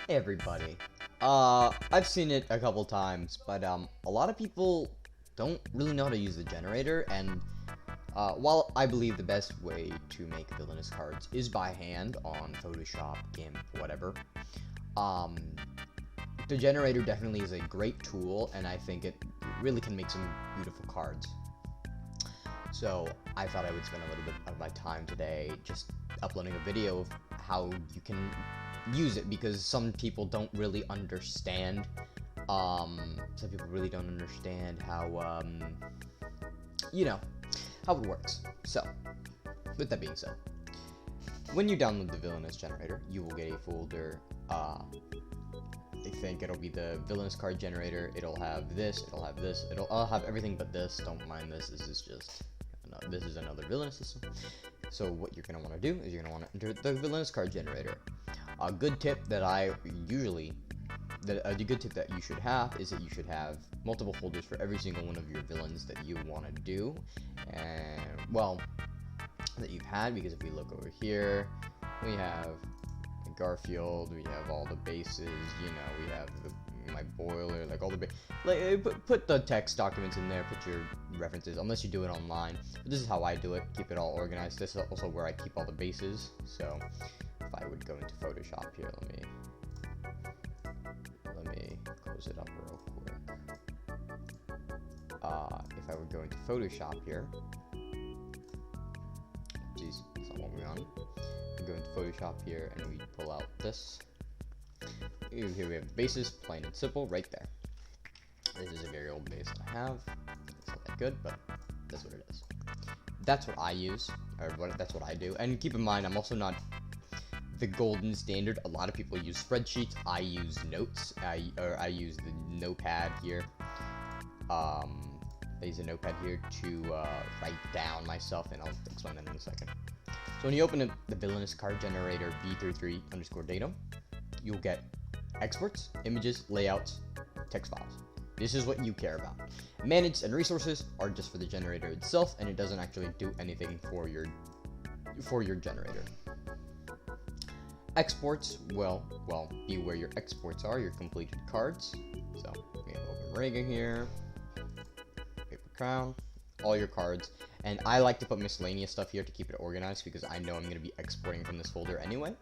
Hey everybody. I've seen it a couple times, but a lot of people don't really know how to use the generator, and while I believe the best way to make villainous cards is by hand on Photoshop, GIMP, whatever, um, the generator definitely is a great tool, and I think it really can make some beautiful cards. So I thought I would spend a little bit of my time today just uploading a video of how you can use it, because some people don't really understand some people really don't understand how how it works. So with that being said, when you download the Villainous generator, you will get a folder. I think it'll be the Villainous card generator. It'll have this, I'll have everything but this. Don't mind this. This is another Villainous system. So what you're going to want to do is you're going to want to enter the Villainous card generator. A good tip that you should have is that you should have multiple folders for every single one of your villains that you want to do, and well, that you've had. Because if we look over here, we have Garfield, we have all the bases, we have my boiler, like all the put the text documents in there, put your references, unless you do it online. But this is how I do it, keep it all organized. This is also where I keep all the bases. So if I would go into Photoshop here, let me close it up real quick. If I would go into Photoshop here, geez, that's not what we're on. We go into Photoshop here and we pull out this. Here we have bases, plain and simple, right there. This is a very old base I have. It's not that good, but that's what it is. That's what I use, that's what I do. And keep in mind, I'm also not the golden standard. A lot of people use spreadsheets. I use notes. I use the notepad here. I use a notepad here to write down myself, and I'll explain that in a second. So when you open the Villainous card generator v33_datum, you'll get exports, images, layouts, text files. This is what you care about. Managed and resources are just for the generator itself, and it doesn't actually do anything for your generator. Exports, well, be where your exports are, your completed cards. So we have Open Reagan here, Paper Crown, all your cards. And I like to put miscellaneous stuff here to keep it organized, because I know I'm going to be exporting from this folder anyway.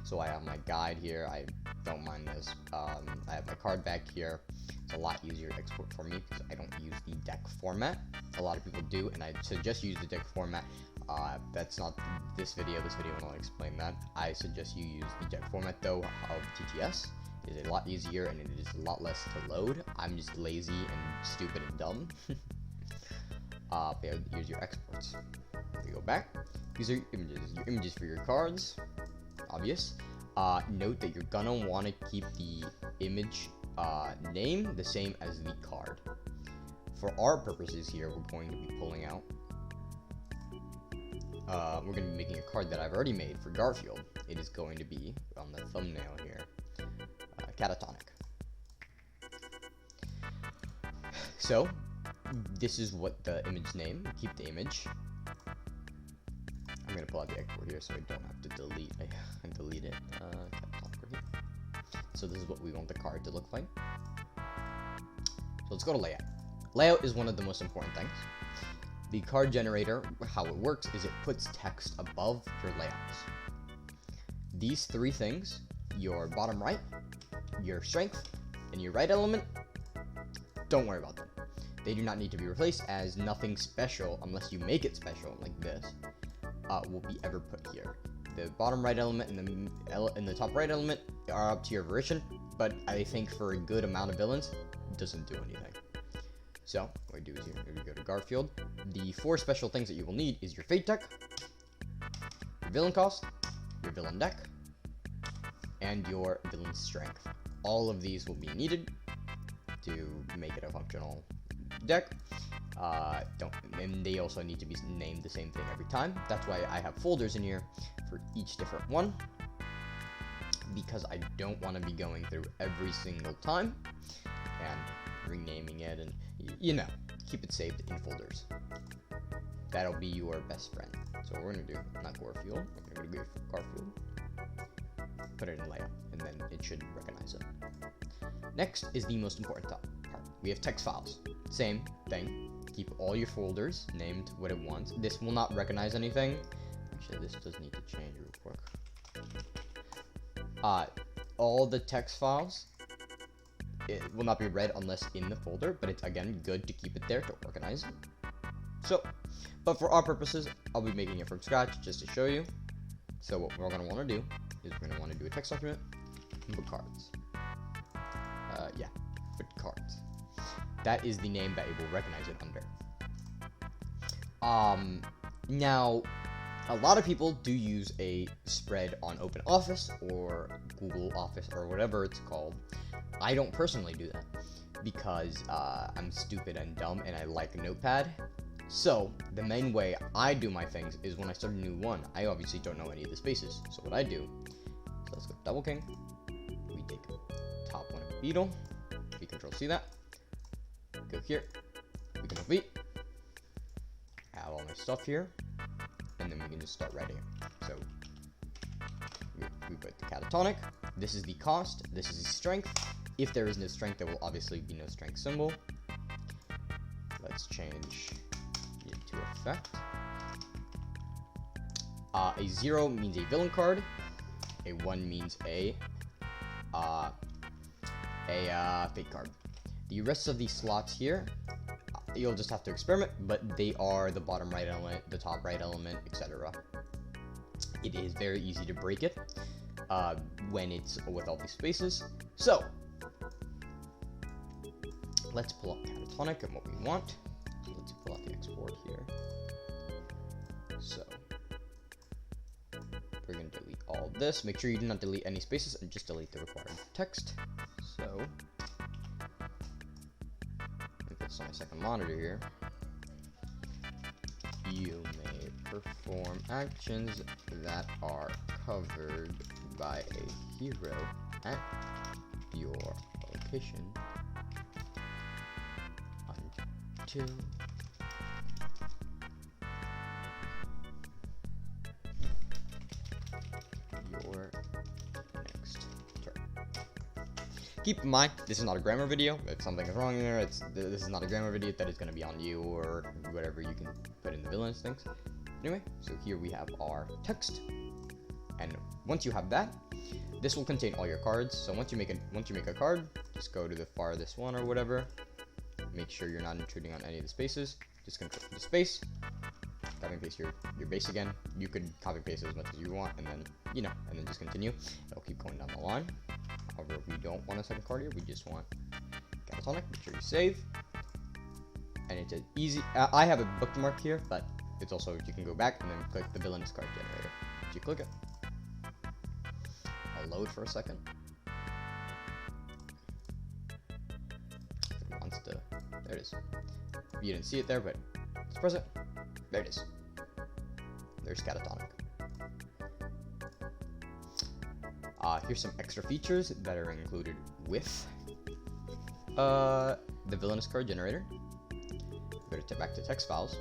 So I have my guide here. I don't mind this. I have my card back here. It's a lot easier to export for me because I don't use the deck format. A lot of people do, and I suggest you use the deck format. That's not this video. This video will not explain that. I suggest you use the deck format, though, of TTS. It is a lot easier, and it is a lot less to load. I'm just lazy and stupid and dumb. Here's your exports. We go back. These are your images for your cards. Obvious. Note that you're gonna want to keep the image name the same as the card. For our purposes here, we're going to be pulling out. We're going to be making a card that I've already made for Garfield. It is going to be on the thumbnail here, catatonic. So this is what the image name. Keep the image. I'm gonna pull out the export here so I don't have to delete it. So this is what we want the card to look like. So let's go to layout. Layout is one of the most important things. The card generator, how it works is it puts text above your layouts. These three things, your bottom right, your strength, and your right element, don't worry about them. They do not need to be replaced, as nothing special, unless you make it special like this, will be ever put here. The bottom right element and the top right element are up to your volition, but I think for a good amount of villains, it doesn't do anything. So what we do is here we go to Garfield. The four special things that you will need is your fate deck, your villain cost, your villain deck, and your villain strength. All of these will be needed to make it a functional deck. And they also need to be named the same thing every time. That's why I have folders in here for each different one, because I don't want to be going through every single time and renaming it, and keep it saved in folders. That'll be your best friend. So what we're gonna do, not Garfield, we're gonna go Garfield. put it in layout, and then it should recognize it. Next is the most important part. We have text files. Same thing. Keep all your folders named what it wants. This will not recognize anything. Actually, this does need to change real quick. All the text files, it will not be read unless in the folder, but it's, again, good to keep it there to organize it. So, but for our purposes, I'll be making it from scratch just to show you. So what we're going to want to do is we're going to want to do a text document and put cards. Put cards. That is the name that it will recognize it under. Now, a lot of people do use a spread on OpenOffice or Google Office or whatever it's called. I don't personally do that because I'm stupid and dumb and I like Notepad. So, the main way I do my things is when I start a new one, I obviously don't know any of the spaces. So what I do, so let's go double king, we take top one of Beetle, we control C that, go here, we control V, add all my stuff here, and then we can just start writing it. So, we put the catatonic, this is the cost, this is the strength. If there is no strength, there will obviously be no strength symbol. Let's change to effect. A 0 means a villain card. A 1 means a fake card. The rest of these slots here, you'll just have to experiment, but they are the bottom right element, the top right element, etc. It is very easy to break it when it's with all these spaces. So, let's pull up catatonic and what we want. Let's pull out the export here. So, we're going to delete all this. Make sure you do not delete any spaces and just delete the required text. So, let me put this on my second monitor here. You may perform actions that are covered by a hero at your location until your next turn. Keep in mind, this is not a grammar video. If something is wrong there, this is not a grammar video. That is going to be on you or whatever you can put in the villainous things. Anyway, so here we have our text, and once you have that, this will contain all your cards. So once you make a card, just go to the farthest one or whatever. Make sure you're not intruding on any of the spaces. Just control the space. Copy and paste your base again. You could copy and paste as much as you want, and then and then just continue. It'll keep going down the line. However, we don't want a second card here. We just want catatonic. Make sure you save. And it's an easy. I have a bookmark here, but it's also you can go back and then click the villainous card generator. Once you click it, I'll load for a second. It wants to. There it is. You didn't see it there, but let's press it. There it is. There's catatonic. Here's some extra features that are included with the villainous card generator. Go back to text files.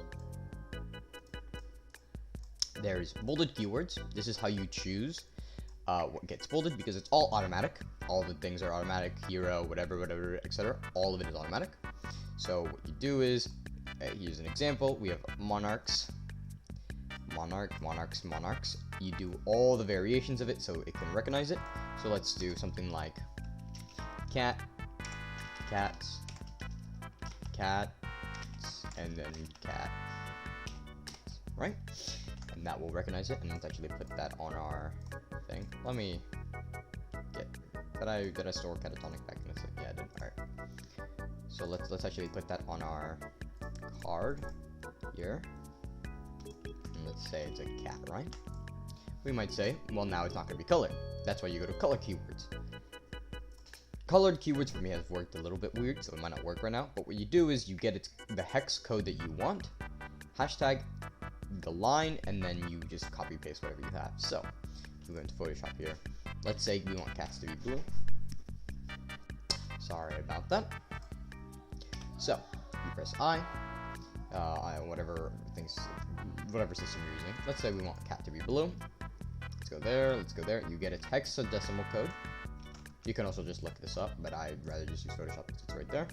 There's bolded keywords. This is how you choose what gets bolded because it's all automatic. All the things are automatic. Hero, whatever, etc. All of it is automatic. So what you do is, here's an example. We have monarchs. Monarchs. You do all the variations of it so it can recognize it. So let's do something like cat, cats, and then cat, right? And that will recognize it. And let's actually put that on our thing. Let me get. Did I store catatonic back in this? Yeah, I did. All right. So let's actually put that on our card here. And let's say it's a cat, right? We might say, well, now it's not going to be colored. That's why you go to color keywords. Colored keywords for me has worked a little bit weird, so it might not work right now. But what you do is you get the hex code that you want, hashtag the line, and then you just copy paste whatever you have. So we go into Photoshop here. Let's say we want cats to be blue. Sorry about that. So you press I, whatever system you're using. Let's say we want cat to be blue. let's go there, let's go there. You get its hexadecimal code. You can also just look this up, but I'd rather just use Photoshop because it's right there.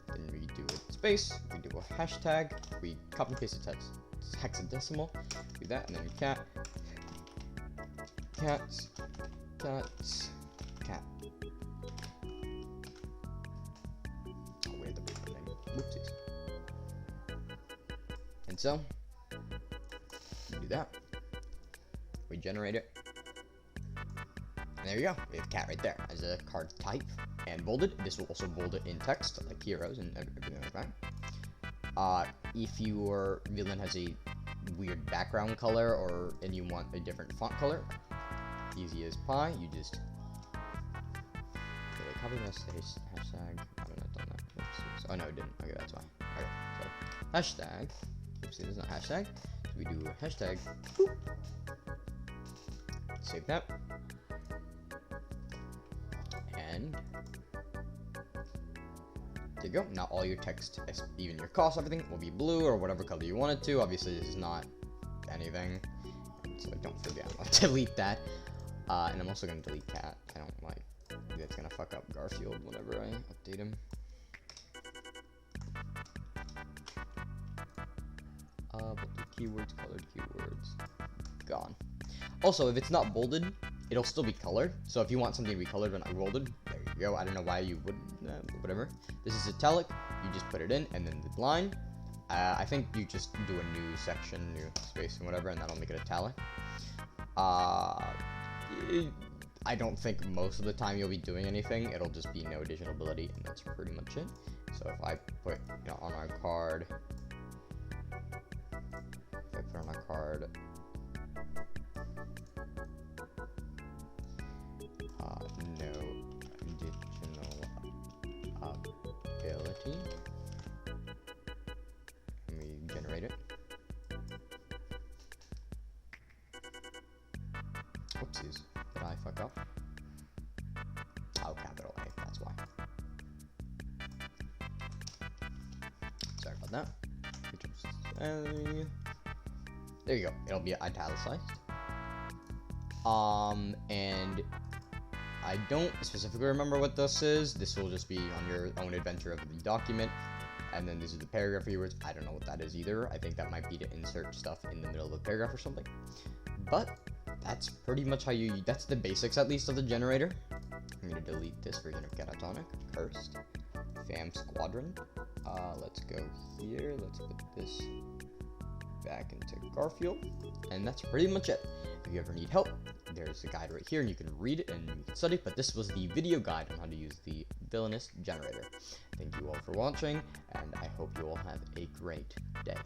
Then we do a space, we do a hashtag, we copy and paste its hexadecimal, do that, and then cat, cats, cats, cat. Oh, we had the Beetle name. Whoopsies. And so, we do that. We generate it. And there you go. We have cat right there as a card type. And bolded. This will also bold it in text, like heroes and everything like that. If your villain has a weird background color and you want a different font color, easy as pie. You just copy this hashtag. I don't know, done that. Oopsies. Oh no, it didn't. Okay, that's fine. Okay, so hashtag. Oopsie, there's not hashtag. So we do a hashtag. Boop. Save that. And there you go. Now all your text, even your cost, everything will be blue or whatever color you want it to. Obviously, this is not anything, so don't forget. I'll delete that. And I'm also gonna delete cat. I don't like. That's gonna fuck up Garfield whenever I update him. But the keywords, colored keywords, gone. Also, if it's not bolded, it'll still be colored. So if you want something to be colored when I bolded, there you go. I don't know why you would, whatever. This is italic. You just put it in, and then the line. I think you just do a new section, new space, and whatever, and that'll make it italic. I don't think most of the time you'll be doing anything. It'll just be no additional ability, and that's pretty much it. So if I put, on our card, no additional ability, and we generate it. Oopsies, did I fuck up? Oh, capital A, that's why. Sorry about that. There you go, it'll be italicized. And I don't specifically remember what this is. This will just be on your own adventure of the document. And then this is the paragraph keywords. I don't know what that is either. I think that might be to insert stuff in the middle of a paragraph or something. But that's pretty much how that's the basics at least of the generator. I'm gonna delete this version of catatonic. Cursed. Fam Squadron. Let's go here. Let's put this back into Garfield. And that's pretty much it. If you ever need help, there's a guide right here, and you can read it and you can study. But this was the video guide on how to use the Villainous generator. Thank you all for watching, and I hope you all have a great day.